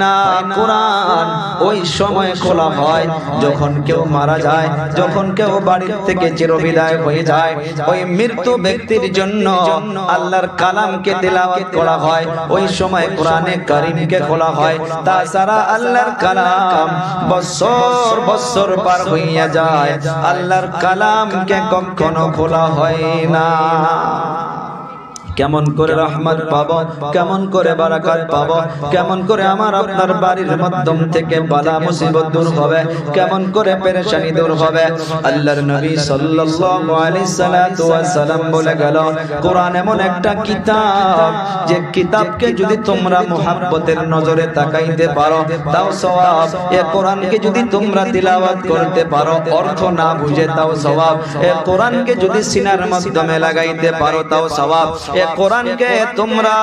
না কোরআন ওই সময় খোলা হয় যখন কেউ মারা যায়, যখন কেউ বাড়ি থেকে চিরবিদায় হয়ে যায়, ওই মৃত্যু ব্যক্তির জন্য আল্লাহর কালামকে তিলাওয়াত করা হয়, ওই সময় কোরআনে কারীমকে খোলা হয়। তাছাড়া আল্লাহর কালাম বছর বছর পার হইয়া যায়, আল্লাহর কালামকে কখনো খোলা হয় না। কেমন করে রহমত পাবো, কেমন করে বারাকাত পাবো, কেমন করে আমার আপনার বাড়ির মাধ্যম থেকে বালা মুসিবত দূর হবে, কেমন করে পেরেশানি দূর হবে। আল্লাহর নবী সাল্লাল্লাহু আলাইহি সাল্লাতু ওয়াস সালাম বলে গেল, কোরআন এমন একটা কিতাব যে কিতাবকে যদি তোমরা মুহাব্বতের নজরে তাকাইতে পারো তাও সওয়াব। এই কোরআনকে যদি তোমরা তিলাওয়াত করতে পারো অর্থ না বুঝে তাও সওয়াব। এই কোরআনকে যদি সিনার মাধ্যমে লাগাইতে পারো তাও সওয়াব। কোরআনকে তোমরা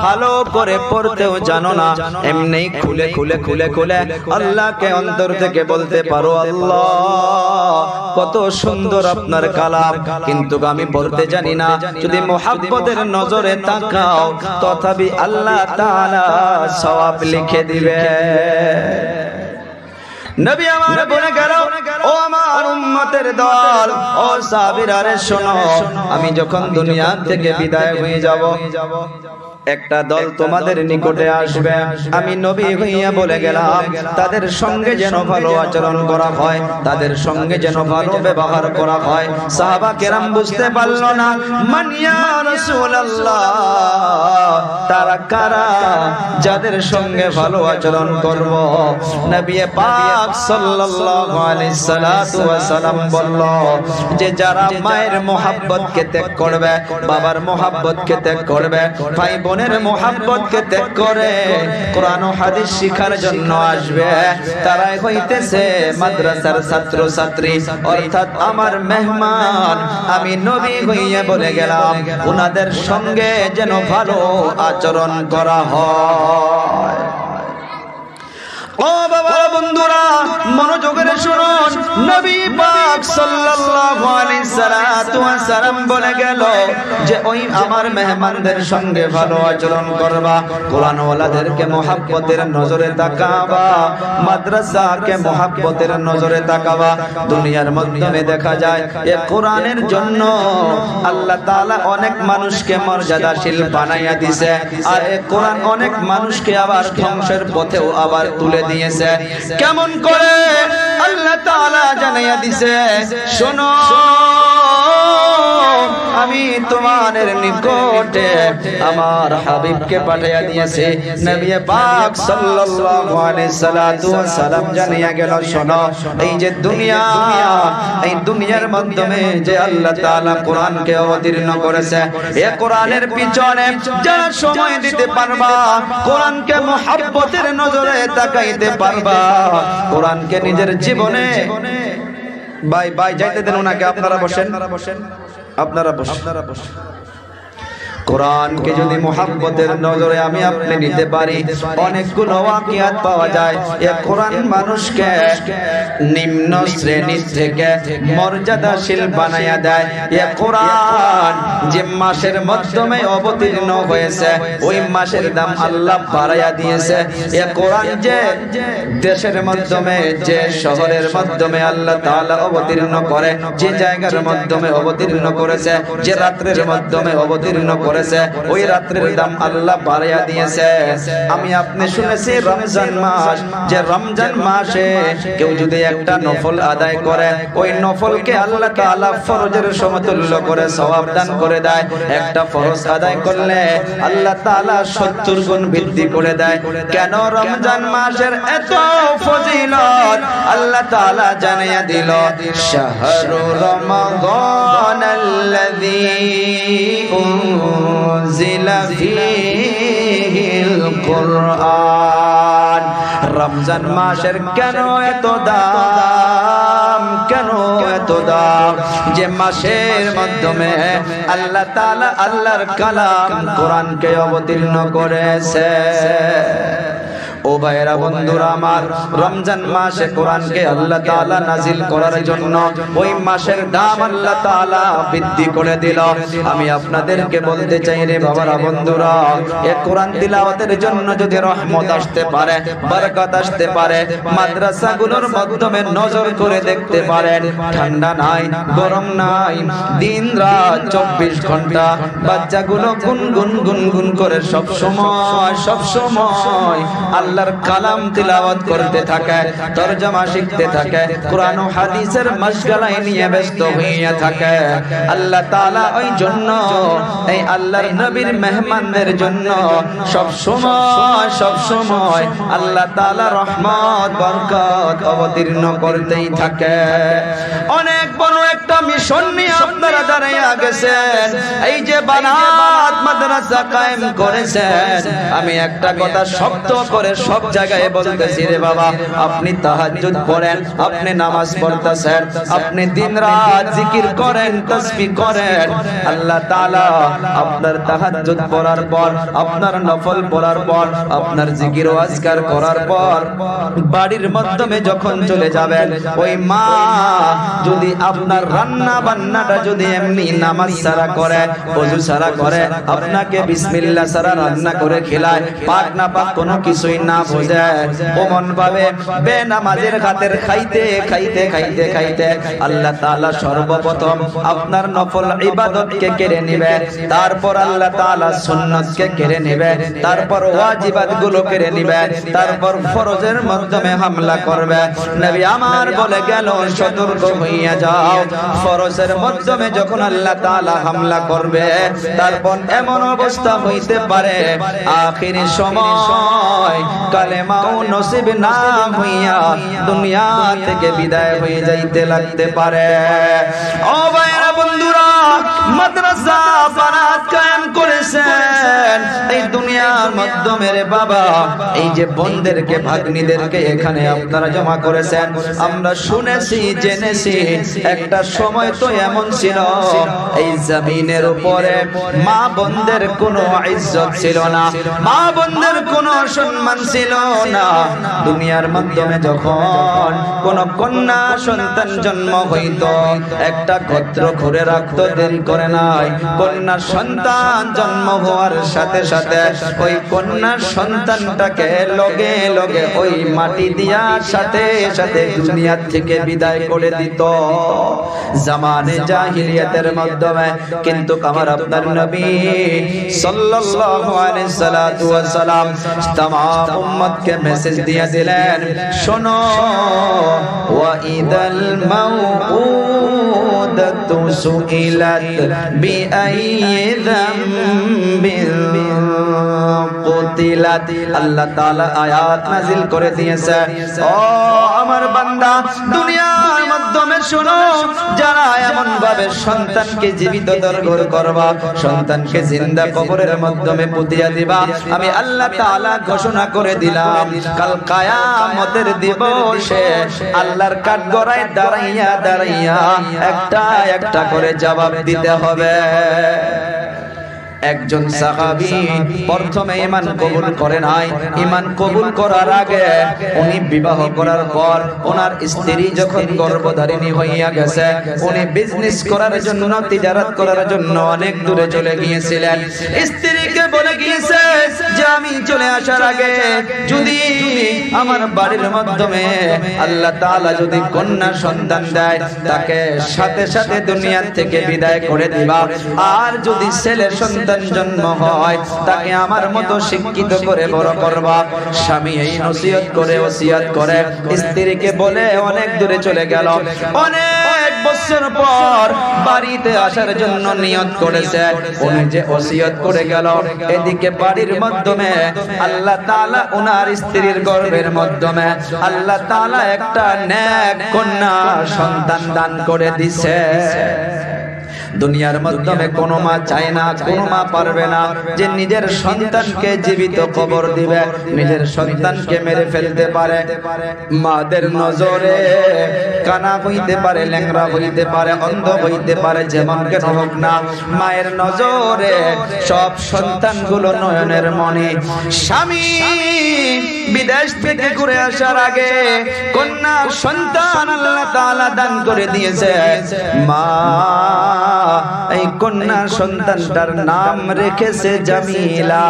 ভালো করে পড়তেও জানো না, এমনি খুলে খুলে খুলে খুলে আল্লাহকে অন্তর থেকে বলতে পারো, আল্লাহ কত সুন্দর আপনার কালাম, কিন্তু আমি পড়তে জানি না। যদি মুহাব্বতের নজরে তাকাও তথাপি আল্লাহ তাআলা সওয়াব লিখে দিবে। নবী আমার বলে গেল, ও আমার উম্মতের দল, ও সাহাবীরা রে শোনো, আমি যখন দুনিয়া থেকে বিদায় হয়ে যাব একটা দল তোমাদের নিকটে আসবে, আমি নবী হইয়া বলে গেলাম তাদের সঙ্গে যেন ভালো আচরণ করা হয়, তাদের সঙ্গে যেন ভালো ব্যবহার করা হয়। সাহাবা কেরাম বুঝতে পারল না, মান ইয়া রাসূলুল্লাহ, তারা কারা যাদের সঙ্গে ভালো আচরণ করব? নবী পাক সাল্লাল্লাহু আলাইহি সাল্লাতু ওয়াস সালাম বলল যে যারা মায়ের মোহাব্বতকে ত্যাগ করবে, বাবার মোহাব্বতকে ত্যাগ করবে, ভাই বোনের মোহাব্বতকে ত্যাগ করে কোরআন ও হাদিস শিখার জন্য আসবে, তারাই হইতেছে মাদ্রাসার ছাত্র ছাত্রী, অর্থাৎ আমার মেহমান। আমি নবী হইয়া বলে গেলাম উনাদের সঙ্গে যেন ভালো আচরণ করা হয়। ও বাবা বন্ধুরা মনোযোগের শুনুন, নবী পাক সাল্লাল্লাহু আলাইহি সাল্লাতু ওয়াস সালাম বলে গেল যে ওই আমার মেহমানদের সঙ্গে ভালো আচরণ করবা, কোরআন ওয়ালাদেরকে মুহাব্বতের নজরে তাকাবা, মাদ্রাসাকে মুহাব্বতের নজরে তাকাবা। দুনিয়ার মাধ্যমে দেখা যায় এই কোরআনের জন্য আল্লাহ তাআলা অনেক মানুষকে মর্যাদাশীল বানাইয়া দিয়েছে, আর এই কোরআন অনেক মানুষকে আবার ধ্বংসের পথেও আবার তুলে দিয়েছে। কেমন করে আল্লাহ তাআলা জানাইয়া দিয়েছে, শোনো আমি তোমাদের নিকটে আমার হাবিবকে পাঠিয়ে দিয়েছি। নবী পাক সাল্লাল্লাহু আলাইহি সাল্লাতু ওয়াস সালাম জানিয়ে গেল, শোনো এই যে দুনিয়া, এই দুনিয়ার মাধ্যমে যে আল্লাহ তাআলা কোরআনকে অবতীর্ণ করেছে, এই কোরআনের পিছনে যারা সময় দিতে পারবা, কোরআনকে মুহাব্বতের নজরে তাকাইতে পারবা, কোরআনকে নিজের জীবনে ভাই যাইতে দেন ওনাকে, আপনারা বসেন, আপনারা বসেন। কোরআনকে যদি মুহাব্বতের নজরে আমি আপনি নিতে পারি, অনেকগুলো ওয়াকিয়াত পাওয়া যায়। এই কোরআন মানুষকে নিম্ন শ্রেণী থেকে মর্যাদাশীল বানায়া দেয়। এই কোরআন যে মাসের মাধ্যমে অবতীর্ণ হয়েছে ওই মাসের দাম আল্লাহ বাড়াইয়া দিয়েছে। এই কোরআন যে দেশের মাধ্যমে, যে শহরের মাধ্যমে আল্লাহ তাআলা অবতীর্ণ করে, যে জায়গার মাধ্যমে অবতীর্ণ করেছে, যে রাত্রের মাধ্যমে অবতীর্ণ করেছে, ওই রাত্রের দাম আল্লাহ বাড়াইয়া দিয়েছে। আমি আপনি শুনেছি রমজান মাস, যে রমজান মাসে কেউ যদি একটা নফল আদায় করে, ওই নফলকে আল্লাহ তাআলা ফরজের সমতুল্য করে সওয়াব দান করে দেয়। একটা ফরজ আদায় করলে আল্লাহ তাআলা 70 গুণ বৃদ্ধি করে দেয়। কেন রমজান মাসের এত ফজিলত আল্লাহ তাআলা জানিয়ে দিল, শাহরু রমাদানাল্লাযী উনজিলা ফীহিল কুরআন। রমজান মাসের কেন এত দাম, কেন এত দাম? যে মাসের মাধ্যমে আল্লাহ তাআলা আল্লাহর কালাম কোরআনকে অবতীর্ণ করেছে। ও ভাইরা বন্ধুরা আমার, রমজান মাসে কোরআনকে আল্লাহ তাআলা নাজিল করার জন্য ওই মাসের দাম আল্লাহ তাআলা বৃদ্ধি করে দিল। আমি আপনাদেরকে বলতে চাই রে বাবারা বন্ধুরা, এই কোরআন তিলাওয়াতের জন্য যদি রহমত আসতে পারে, বরকত আসতে পারে, মাদ্রাসাগুলোর মাধ্যমে নজর করে দেখতে পারেন, ঠান্ডা নাই, গরম নাই, দিন রাত 24 ঘন্টা বাচ্চাগুলো গুনগুন গুনগুন করে সব সময় আল্লাহর কালাম তিলাওয়াত করতে থাকে, তরজমা শিখতে থাকে, কোরআন ও হাদিসের মাশগালায় নিয়ে ব্যস্ত হয়ে থাকে। আল্লাহ তাআলা ওই জন্য এই আল্লাহর নবীর মেহমানদের জন্য সব সময় আল্লাহ তাআলা রহমত বরকত অবতীর্ণ করতেই থাকে। অনেক বড় একটা মিশন নিয়ে আপনারা দাঁড়িয়ে গেছেন, এই যে বানাত মাদ্রাসা কায়েম করেছেন। আমি একটা কথা শক্ত করে সব জায়গায় বলতেছি রে বাবা, আপনি তাহাজ্জুদ পড়েন, আপনি নামাজ পড়তেছেন, আপনি দিনরাত জিকির করেন, তাসবিহ করেন, আল্লাহ তাআলা আপনার তাহাজ্জুদ পড়ার পর, আপনার নফল পড়ার পর, আপনার জিকির ও আজকার করার পর বাড়ির মাধ্যমে যখন চলে যাবেন, ওই মা যদি আপনার রান্না বান্নাটা যদি এমনি নামাজ ছাড়া করে, ওযু ছাড়া করে, আপনাকে বিসমিল্লাহ ছাড়া রান্না করে খেলায়, পাক না পাক কোনো কিছুই না বোঝে, ওমন ভাবে বেনামাজের হাতের খাইতে আল্লাহ তাআলা সর্বপ্রথম আপনার নফল ইবাদতকে কেড়ে নেবে, তারপর আল্লাহ তাআলা সুন্নাতকে কেড়ে নেবে, তারপর ওয়াজিবাত গুলো কেড়ে নেবে, তারপর ফরজের মাধ্যমে হামলা করবে। নবী আমার বলে গেল, সতর্ক হইয়া যাও, ফরজের মাধ্যমে যখন আল্লাহ তাআলা হামলা করবে, তারপর এমন অবস্থা হইতে পারে আখিরি সময় কালেমাও নসিব না হইয়া দুনিয়া থেকে বিদায় হয়ে যাইতে লাগতে পারে। ও ভাইরা বন্ধুরা, মাদ্রাসা বানাত কায়েম করেছেন এই দুনিয়ার মাধ্যমে রে বাবা। এই যে বোনদেরকে, ভাগ্নীদেরকে এখানে আপনারা জমা করেছেন, আমরা শুনেছি, জেনেছি, একটা সময় তো এমন ছিল এই জমিনের উপরে মা বোনদের কোনো ইজ্জত ছিল না, মা বোনদের কোনো সম্মান ছিল না। দুনিয়ার মাধ্যমে যখন কোন কন্যা সন্তান জন্ম হইতো, একটা গোত্র ঘুরে রাখতো, দেরি করে নাই, কন্যা সন্তান জন্ম হওয়ার সাথে সাথে ওই কন্যা সন্তানটাকে লগে লগে ওই মাটি দিয়ার সাথে সাথে দুনিয়া থেকে বিদায় করে দিত জামানে জাহিলিয়াতের মাধ্যমে। কিন্তু আমার আপনার নবী সাল্লাল্লাহু আলাইহি সাল্লাতু ওয়াস সালাম तमाम উম্মতকে মেসেজ দিয়ে দিলেন, শোনো, ওয়া ইদাল মাউউদাতু সুইলাত বিআইয়ি যামবিন কুতিলাত। আল্লাহ তাআলা আয়াত নাযিল করে দিয়েছে, ও আমার বান্দা, দুনিয়ার মাধ্যমে শোনো, যারা এমন ভাবে সন্তানকে জীবিত দরগর করবা, সন্তানকে জিন্দা কবরের মাধ্যমে পুঁতিয়া দিবা, আমি আল্লাহ তাআলা ঘোষণা করে দিলাম, কাল কিয়ামতের দিবসে আল্লাহর কাঠগড়ায় দাঁড়াইয়া দাঁড়াইয়া একটা একটা করে জবাব দিতে হবে। একজন সাহাবী প্রথমে ঈমান কবুল করে নাই, ঈমান কবুল করার আগে উনি বিবাহ করার পর ওনার স্ত্রী যখন গর্ভধারিণী হইয়া গেছে, উনি বিজনেস করার জন্য, তিজারত করার জন্য অনেক দূরে চলে গিয়েছিলেন। স্ত্রীকে বলে গিয়েছে যে আমি চলে আসার আগে যদি আমার বাড়ির মাধ্যমে আল্লাহ তাআলা যদি কন্যা সন্তান দেয়, তাকে সাথে সাথে দুনিয়া থেকে বিদায় করে দিবা, আর যদি ছেলে সন্তান জন্ম হয় তাকে আমার মতো শিক্ষিত করে বড় করবা। স্বামী এই নসিহত করে, ওসিয়ত করে স্ত্রীকে বলে অনেক দূরে চলে গেল। অনেক বছর পর বাড়িতে আসার জন্য নিয়ত করেছে, উনি যে ওসিয়ত করে গেল, এদিকে বাড়ির মাধ্যমে আল্লাহ তাআলা ওনার স্ত্রীর গর্ভের মাধ্যমে আল্লাহ তাআলা একটা নেক কন্যা সন্তান দান করে দিছে। দুনিয়ার মাধ্যমে কোনো মা চায় না, কোনো মা পারবে না যে নিজের সন্তানকে জীবিত কবর দিবে, নিজের সন্তানকে মেরে ফেলতে পারে। মাদের নজরে কানা হইতে পারে, ল্যাংড়া হইতে পারে, অন্ধ হইতে পারে, যেমন কেন হোক না, মায়ের নজরে সব সন্তানগুলো নয়নের মণি। স্বামী বিদেশ থেকে ঘুরে আসার আগে কন্যা সন্তান আল্লাহ তাআলা দান করে দিয়েছে। মা এই কন্যা সন্তানটার নাম রেখেছে জামিলা,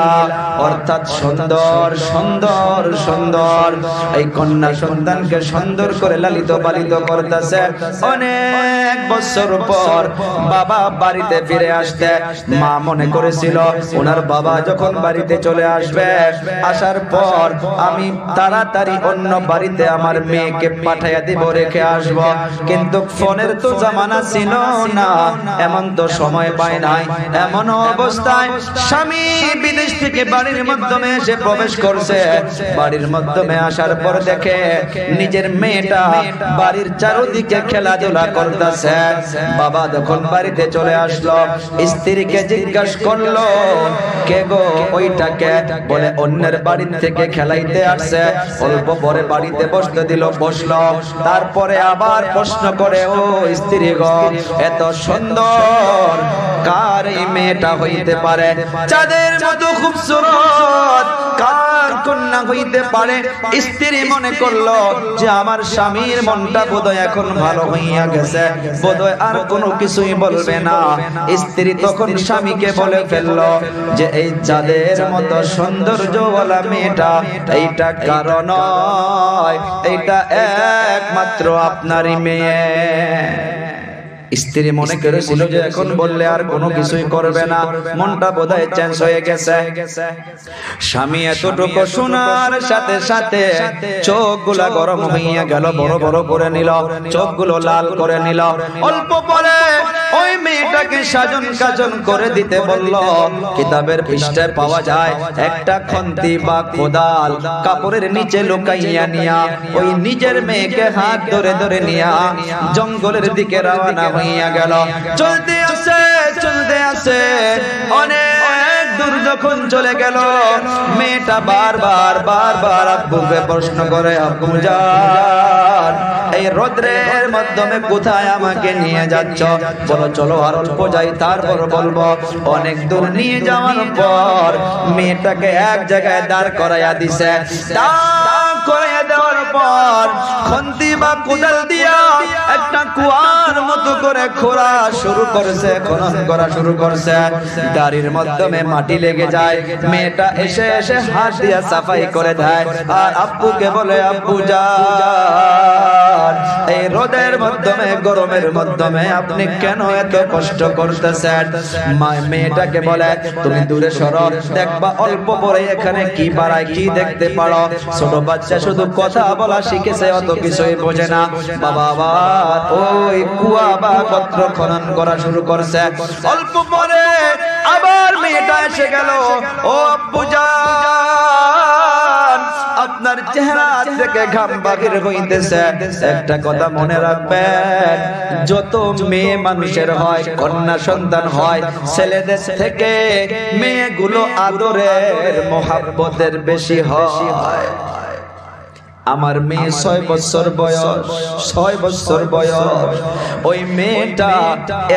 অর্থাৎ সুন্দর সুন্দর সুন্দর। এই কন্যা সন্তানকে সুন্দর করে লালিত পালিত করতেছে। অনেক বছর পর বাবা বাড়িতে ফিরে আসতে মা মনে করেছিল ওনার বাবা যখন বাড়িতে চলে আসবে, আসার পর আমি তাড়াতাড়ি অন্য বাড়িতে আমার মেয়েকে পাঠাইয়া দিব, রেখে আসব। কিন্তু ফোনের তো জামানা ছিল না, এমন তো সময় পায় নাই। এমন অবস্থায় স্বামী বিদেশ থেকে বাড়ির মাধ্যমে এসে প্রবেশ করছে। বাড়ির মাধ্যমে আসার পর দেখে নিজের মেয়েটা বাড়ির চারদিকে খেলাধুলা করতেছে। বাবা যখন বাড়িতে চলে আসলো, স্ত্রীকে জিজ্ঞাসা করলো, কে গো ওইটাকে? বলে অন্যের বাড়ি থেকে খেলাইতে আসছে। অল্প পরে বাড়িতে বসতে দিল, বসলো। তারপরে আবার প্রশ্ন করে, ও স্ত্রী গো, এত সুন্দর কার এই মেয়েটা হইতে পারে? চাঁদের মতো খুবসুরত কার কন্যা হইতে পারে? স্ত্রী মনে করলো যে আমার স্বামীর মনটা বোধহয় এখন ভালো হইয়া গেছে, বোধহয় আর কোনো কিছুই বলবে না। স্ত্রী তখন স্বামীকে বলে ফেললো যে এই চাঁদের মতো সৌন্দর্যওয়ালা মেয়েটা এইটা কারণ নয়, এইটা একমাত্র আপনারই মেয়ে। স্ত্রী মনে করেছিল যে এখন বললে আর কোনো কিছুই করবে না, মনটা বোধহয় চেঞ্জ হয়ে গেছে। স্বামী এতটুকু শোনার সাথে সাথে চোখগুলা গরম হইয়া গেল, বড় বড় করে নিল, চোখগুলো লাল করে নিল। অল্প পরে ওই মেয়েটাকে সাজন কাজন করে দিতে বলল। কিতাবের পৃষ্ঠায় পাওয়া যায় একটা খন্তি বা কোদাল কাপড়ের নিচে লুকাইয়া নিয়া ওই নিজের মেয়েকে হাত ধরে ধরে নিয়া জঙ্গলের দিকে রওনা হইয়া গেল। চলতে আছে চলতে আছে, অনেক দূর যখন চলে গেল, মেয়েটা বারবার বারবার আব্বুকে প্রশ্ন করে, আব্বু জান এই রোদ্রের মাধ্যমে কোথায় আমাকে নিয়ে যাচ্ছ? বলো চলো আর অল্প যাই, তারপর বলবো। অনেক দূর নিয়ে যাওয়ার পর মেয়েটাকে এক জায়গায় দাঁড় করাইয়া দিছে। দাঁড় করাইয়া দেওয়ার পর খন্তি বা কোদাল দিয়া একটা কুয়ার মতো করে খোঁড়া শুরু করছে, খনন করা শুরু করছে। গাড়ির মাধ্যমে মাটি লেগে যায়, মেয়েটা এসে এসে হাত দিয়া সাফাই করে দেয়। আর আব্বুকে বলে, আব্বু জান এই রোদের মাধ্যমে গরমের মাধ্যমে আপনি কেন এত কষ্ট করতেছেন? মেয়েটাকে বলে, তুমি দূরে সরো, দেখবা অল্প পরে এখানে কি বাড়ায়, কি দেখতে পারো। ছোট বাচ্চা শুধু কথা বলা শিখেছে, অত কিছুই বোঝে না। বাবা আবার ওই কুয়া বা গর্ত খনন করা শুরু করছে। অল্প পরে আবার মেয়েটা এসে গেল, ও আব্বু জান আপনার চেহারা থেকে ঘাম বাহির হইতেছে। একটা কথা মনে রাখবেন, যত মেয়ে মানুষের হয়, কন্যা সন্তান হয়, ছেলেদের থেকে মেয়েগুলো আদরের মোহাব্বতের বেশি হয়। আমার মেয়ে 6 বছর বয়স, 6 বছর বয়স। ওই মেয়েটা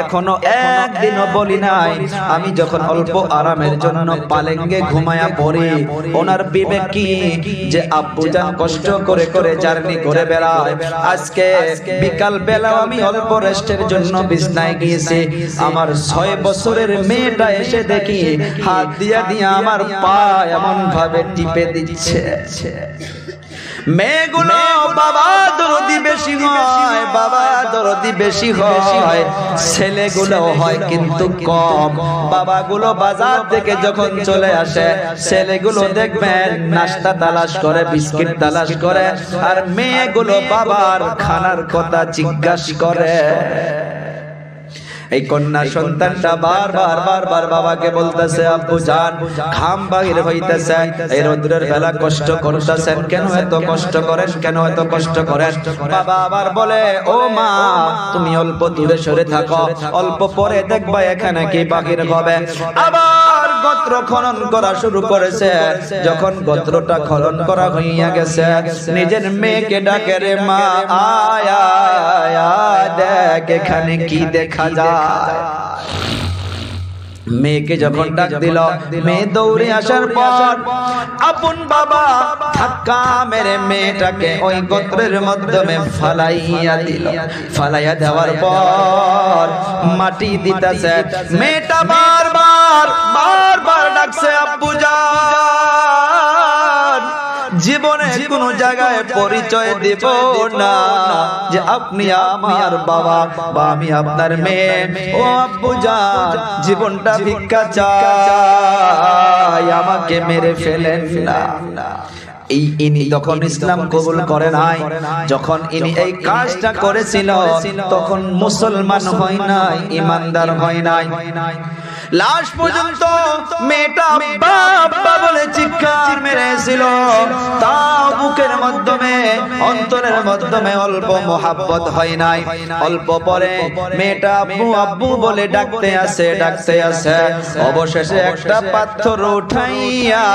এখনো একদিনও বলি নাই। আমি যখন অল্প আরামের জন্য পালেঙ্গে ঘুমায়া পড়ি, ওনার বিবেক কি যে আব্বুজান কষ্ট করে করে জার্নি করে বেড়ায়। আজকে বিকাল বেলা আমি অল্প রেস্টের জন্য বিছনায় গিয়েছি, আমার 6 বছরের মেয়েটা এসে দেখি হাত দিয়া দিয়া আমার পা এমন ভাবে টিপে দিচ্ছে। মেয়েগুলো বাবা দরদি বেশি হয়, বাবা দরদি বেশি হয়, ছেলেগুলো হয় কিন্তু কম। বাবাগুলো বাজার থেকে যখন চলে আসে, ছেলেগুলো দেখবেন নাস্তা তালাশ করে, বিস্কিট তালাশ করে, আর মেয়েগুলো বাবার খানার কথা জিজ্ঞাসা করে। এই কন্যা সন্তানটা বারবার বাবাকে বলতেছে, আব্বু জান ঘাম বাহির হইতেছে, এই রোদ্রের বেলা কষ্ট করতেছেন, কেন এত কষ্ট করেন, কেন এত কষ্ট করেন? বাবা আবার বলে, ও মা তুমি অল্প দূরে সরে থাকো, অল্প পরে দেখবা এখানে কি বাহির হবে। আবার গোত্র খনন করা শুরু করেছে। যখন গোত্রটা খনন করা হইয়া গেছে, নিজের মেয়েকে ডাকে, রে মা আয় আয় আয়, দেখ এখানে কি দেখা যায়। মেয়েকে যখন ডাক দিল, মেয়ে দৌড়ে আসার পর আপন বাবা ধাক্কা মেরে মেয়েটাকে ওই গোত্রের মাধ্যমে ফালাইয়া দিল। ফালাইয়া দেওয়ার পর মাটি দিতেছে। মেয়েটা বারবার ডাকছে, আব্বু জান জীবনে কোন জায়গায় পরিচয় দেব না যে আপনি আমার বাবা বা আমি আপনার মেয়ে। ও আব্বু জান জীবনটা ভিক্ষা চাই, আমাকে মেরে ফেলেন না। ইনি তখন ইসলাম কবুল করে নাই। যখন ইনি এই কাজটা করেছিল তখন মুসলমান হয় নাই, ইমানদার হয় নাই। লাশ পর্যন্ত মেয়েটা বাবা বলে চিৎকার মেরেছিল, তাও বুকের মাধ্যমে অন্তরের মাধ্যমে অল্প মোহাব্বত হয় নাই। অল্প পরে মেয়েটা আব্বু আব্বু বলে ডাকতে আসে। অবশেষে একটা পাথর উঠাইয়া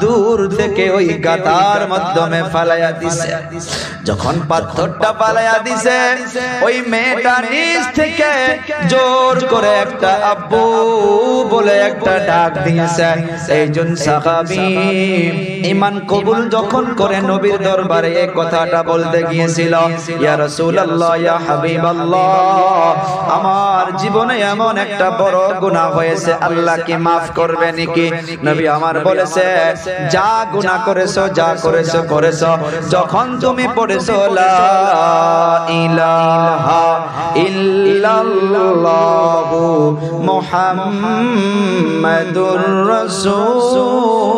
দূর থেকে ওই গাতার মাধ্যমে ফালাইয়া দিছে। যখন পাথরটা ফালাইয়া দিছে, ওই মেয়েটা নিচ থেকে জোর করে একটা আব্বু বলে একটা ডাক দিয়েছে। এইজন সাহাবী ঈমান কবুল যখন করে নবীর দরবারে এই কথাটা বলতে গিয়েছিল, ইয়া রাসূলুল্লাহ, ইয়া হাবিবাল্লাহ, আমার জীবনে এমন একটা বড় গুনাহ হয়েছে, আল্লাহ কি maaf করবে নাকি? নবী আমার বলেছে, যা গুনাহ করেছো, যা করেছো, যখন তুমি পড়েছো লা ইলাহা ইল্লাল্লাহু মুহাম্মাদুর রাসূলুল্লাহ,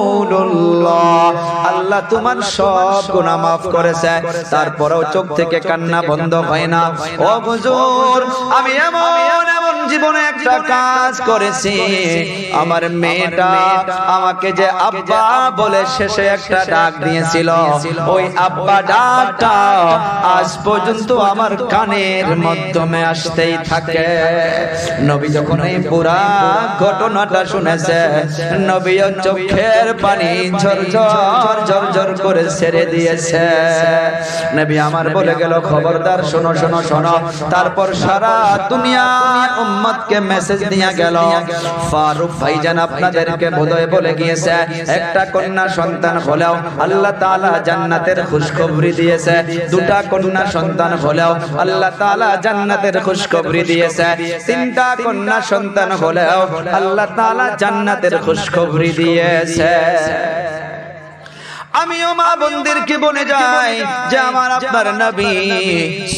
আল্লাহ তোমার সব গুনাহ maaf করেছে। তারপরেও চোখ থেকে কান্না বন্ধ হয় না। ও হুজুর, আমি এমন জীবনে একটা কাজ করেছি, আমার মেয়েটা আমাকে যে আব্বা বলে শেষে একটা ডাক দিয়েছিল, ওই আব্বা ডাকটা আজ পর্যন্ত আমার কানের মাধ্যমে আসতেই থাকে। নবী যখন এই পুরা ঘটনাটা শুনেছে, নবীর চোখের পানি ঝরঝর করে ছেড়ে দিয়েছে। নবী আমার বলে গেল, খবরদার শোনো। তারপর সারা দুনিয়ার উম্মতকে মেসেজ দিয়া গেল, ফারুক ভাইজান আপনাদেরকে বোধহয় বলে গিয়েছে, একটা কন্যা সন্তান হলেও আল্লাহ তাআলা জান্নাতের খুশখবরি দিয়েছে। দুটা কন্যা সন্তান হলেও আল্লাহ তাআলা জান্নাতের খুশখবরি দিয়েছে। তিনটা কন্যা সন্তান হলেও আল্লাহ তাআলা জান্নাতের খুশখবরি দিয়েছে। আমিও মা বোনদেরকে বলে যাই যে আমার আপনার নবী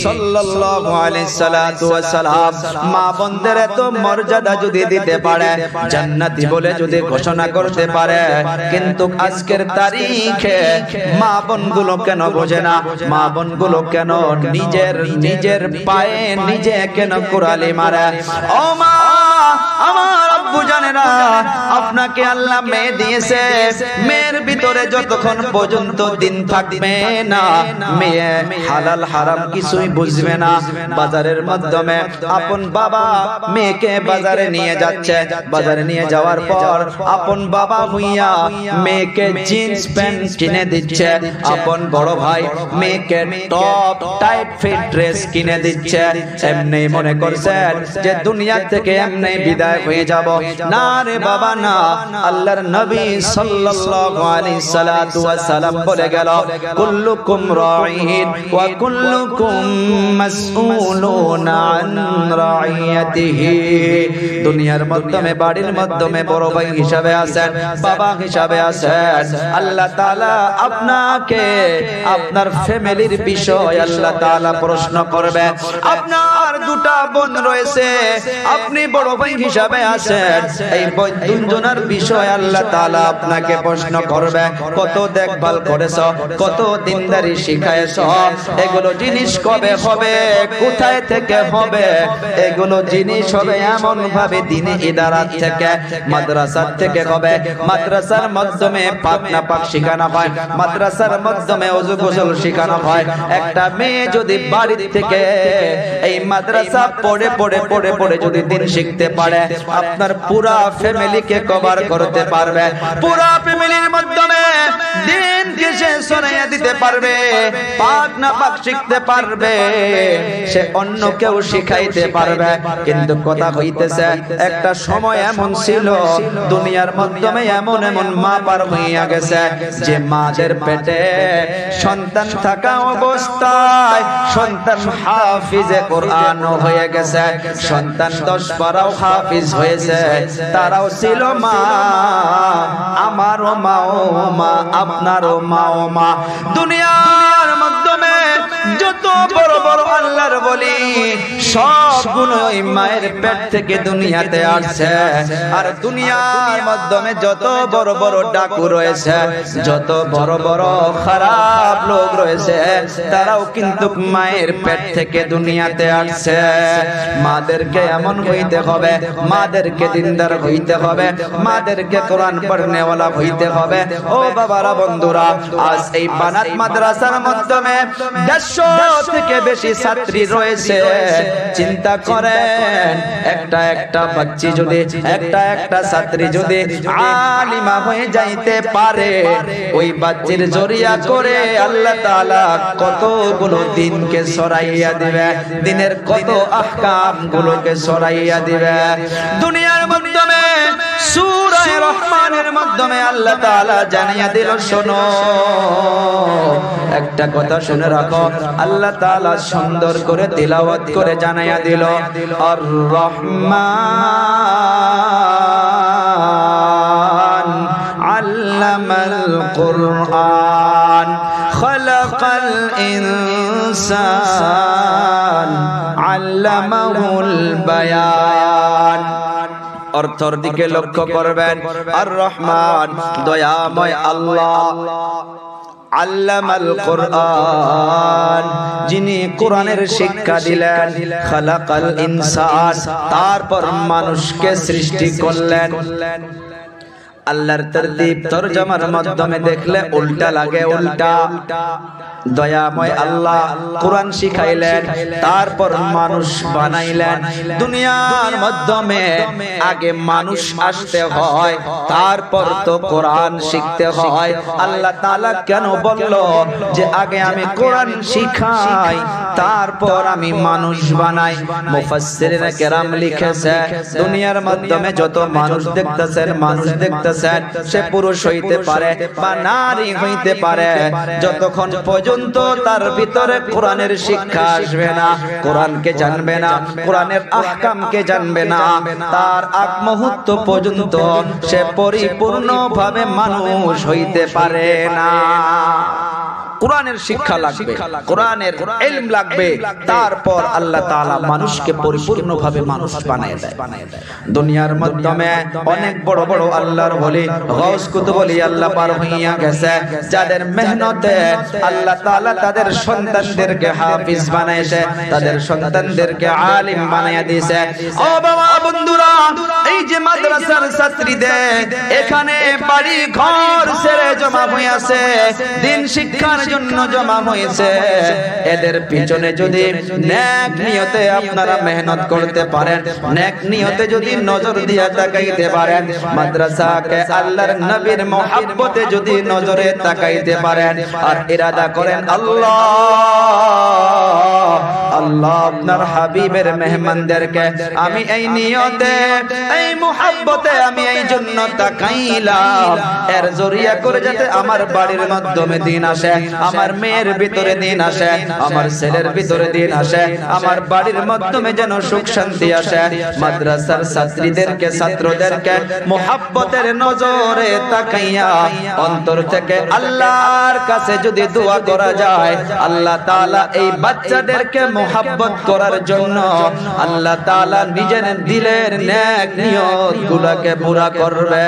সাল্লাল্লাহু আলাইহি সাল্লাতু ওয়াস সালাম মা বোনদের এত মর্যাদা যদি দিতে পারে, জান্নাতি বলে যদি ঘোষণা করতে পারে, কিন্তু আজকের তারিখে মা বোনগুলো কেন বোঝে না? মা বোনগুলো কেন নিজের পায়ে নিজে কেন কুড়ালি মারে? ও মা, আমার আব্বু জানে না আপনাকে আল্লাহ মেয়ে দিয়েছে, মেয়ের ভিতরে যতক্ষণ পর্যন্ত দিন থাকবে না, মেয়ে হালাল হারাম কিছুই বুঝবে না। বাজারের মাধ্যমে আপন বাবা মেয়েকে বাজারে নিয়ে যাচ্ছে, বাজারে নিয়ে যাওয়ার পর আপন বাবা হইয়া মেয়েকে জিন্স প্যান্ট কিনে দিচ্ছে, আপন বড় ভাই মেয়েকে টপ টাইট ফিট ড্রেস কিনে দিচ্ছে। এমনি মনে করছেন যে দুনিয়া থেকে এমনি বিদায় হয়ে যাব? না রে বাবা না। আল্লাহর নবী সাল্লাল্লাহু আলাইহি সাল্লাতু ওয়াস সালাম বলে গেল, কুল্লুকুম রাঈন ওয়া কুল্লুকুম মাসউলুন আন রাইয়াতিহি। দুনিয়ার মাধ্যমে বাড়ির মাধ্যমে বড় ভাই হিসাবে আছেন, বাবা হিসাবে আছেন। আল্লাহ তাআলা আপনাকে আপনার ফ্যামিলির বিষয় আল্লাহ তাআলা প্রশ্ন করবে। আপনার দুটা বোন রয়েছে, আপনি বড় ভাই হিসাবে আছেন, আছেন এই দুজনের বিষয়ে আল্লাহ তাআলা আপনাকে প্রশ্ন করবে কত দেখভাল করেছো কত দিনদারি শিখায়েছো এগুলো জিনিস কবে হবে কোথায় থেকে হবে এগুলো জিনিস হবে এমন ভাবে দ্বীনি ইদারাত থেকে মাদ্রাসা থেকে হবে মাদ্রাসার মাধ্যমে পাক না পাক শেখানো হয় মাদ্রাসার মাধ্যমে ওযু গোসল শেখানো হয় একটা মেয়ে যদি বাড়ি থেকে এই মাদ্রাসা পড়ে পড়ে পড়ে পড়ে যদি দিন শিখতে পারে আপনার পুরা ফ্যামিলিকে কভার করতে পারবে পুরা ফ্যামিলির মাধ্যমে দিনকে সে শোনাইয়া দিতে পারবে পাক না পাক শিখতে পারবে সে অন্য কেউ শিখাইতে পারবে কিন্তু কথা হইতেছে একটা সময় এমন ছিল দুনিয়ার মাধ্যমে এমন এমন মা পার হইয়া গেছে যে মাদের পেটে সন্তান থাকা অবস্থায় সন্তান হাফিজে কোরআন হয়ে গেছে সন্তান 10 পারাও হাফিজ হয়েছে তারাও ছিল মা আমারও মা ও মা আপনারও মা ও মা দুনিয়ার মাধ্যমে যত বড় বড় আল্লাহর বলি সবগুলো ওই মায়ের পেট থেকে দুনিয়াতে আসছে আর দুনিয়ার মাধ্যমে যত বড় বড় ডাকু রয়েছে যত বড় বড় খারাপ লোক রয়েছে তারাও কিন্তু মায়ের পেট থেকে দুনিয়াতে আসছে মাদেরকে এমন হইতে হবে মাদেরকে দিনদার হইতে হবে মাদেরকে কোরআন পড়নেওয়ালা হইতে হবে ও বাবারা বন্ধুরা আজ এই বানাত মাদ্রাসার মাধ্যমে 150 থেকে বেশি ছাত্রী রয়েছে চিন্তা করেন একটা বাচ্চি যদি একটা ছাত্রী যদি আলিমা হয়ে যাইতে পারে ওই বাচ্চির জরিয়া করে আল্লাহ তাআলা কতগুলো দিনকে সরাইয়া দিবে দিনের কত আহকাম গুলোকে সরাইয়া দিবে দুনিয়ার মাধ্যমে সূরা রহমানের মাধ্যমে আল্লাহ তাআলা জানিয়ে দিল শোনো একটা কথা শুনে রাখো আল্লাহ তাআলা সুন্দর করে তিলাওয়াত করে জানাইয়া দিল আর রহমান আল্লামাল কুরআন খালাকাল ইনসান আল্লামাহুল বায়ান অর্থর দিকে লক্ষ্য করবেন আর রহমান দয়াময় আল্লাহ আল্লামাল কুরআন যিনি কোরআনের শিক্ষা দিলেন খালাকাল ইনসান তারপর মানুষকে সৃষ্টি করলেন আল্লাহর তরতিব তরজমার মাধ্যমে দেখলে উল্টা লাগে উল্টা দয়াময় আল্লাহ কোরআন শিখাইলেন তারপর মানুষ বানাইলেন দুনিয়ার মাধ্যমে আগে মানুষ আসতে হয় তারপর তো কোরআন শিখতে হয় আল্লাহ তাআলা কেন বলল যে আগে আমি কোরআন শিখাই তারপর আমি মানুষ বানাই মুফাসসিরিনে কেরাম লিখেছে দুনিয়ার মাধ্যমে যত মানুষ দেখতেছেন সে পুরুষ হইতে পারে বা নারী হইতে পারে যতক্ষণ পর্যন্ত তার ভিতরে কোরআনের শিক্ষা আসবে না কোরআনকে জানবে না কোরআনের আহকামকে জানবে না তার আগ মুহূর্ত পর্যন্ত সে পরিপূর্ণভাবে মানুষ হইতে পারে না কোরআনের শিক্ষা লাগবে কোরআনের ইলম লাগবে তারপর আল্লাহ তাআলা মানুষকে পরিপূর্ণভাবে মানুষ বানায় দেয় দুনিয়ার মাধ্যমে অনেক বড় বড় আল্লাহর ওলি গাউস কুতুব ওলি আল্লাহ পার হইয়া গেছে যাদের মেহনতে আল্লাহ তাআলা তাদের সন্তানদেরকে হাফিজ বানাইছে তাদের সন্তানদেরকে আলিম বানায়া দিয়েছে ও বাবা বন্ধুরা এই যে মাদ্রাসার ছাত্রীদের এখানে বাড়ি ঘর ছেড়ে জমা হইয়াছে দিন শিক্ষার জন্য জমা হয়েছে এদের পিছনে যদি নেক নিয়তে আপনারা মেহনত করতে পারেন নেক নিয়তে যদি নজর দিয়া তাকাইতে পারেন মাদ্রাসাকে আল্লাহর নবীর মহব্বতে যদি নজরে তাকাইতে পারেন আর ইরাদা করেন আল্লাহ আল্লাহ আপনার হাবিবের মেহমানদেরকে আমি এই নিয়তে এই মহব্বতে আমি এই জন্য তাকাইলাম এর জরিয়া করে যাতে আমার বাড়ির মাধ্যমে দিন আসে আমার মেয়ের ভিতরে দিন আসে আমার ছেলের ভিতরে দিন আসে আমার বাড়ির মাধ্যমে যেন সুখ শান্তি আসে মাদ্রাসার ছাত্রীদেরকে ছাত্রদেরকে মহব্বতের নজরে তাকাইয়া অন্তর থেকে আল্লাহর কাছে যদি দোয়া করা যায় আল্লাহ তাআলা এই বাচ্চাদেরকে মুহাব্বত করার জন্য আল্লাহ তাআলা নিজের দিলের নেক নিয়ত গুলাকে পুরা করবে।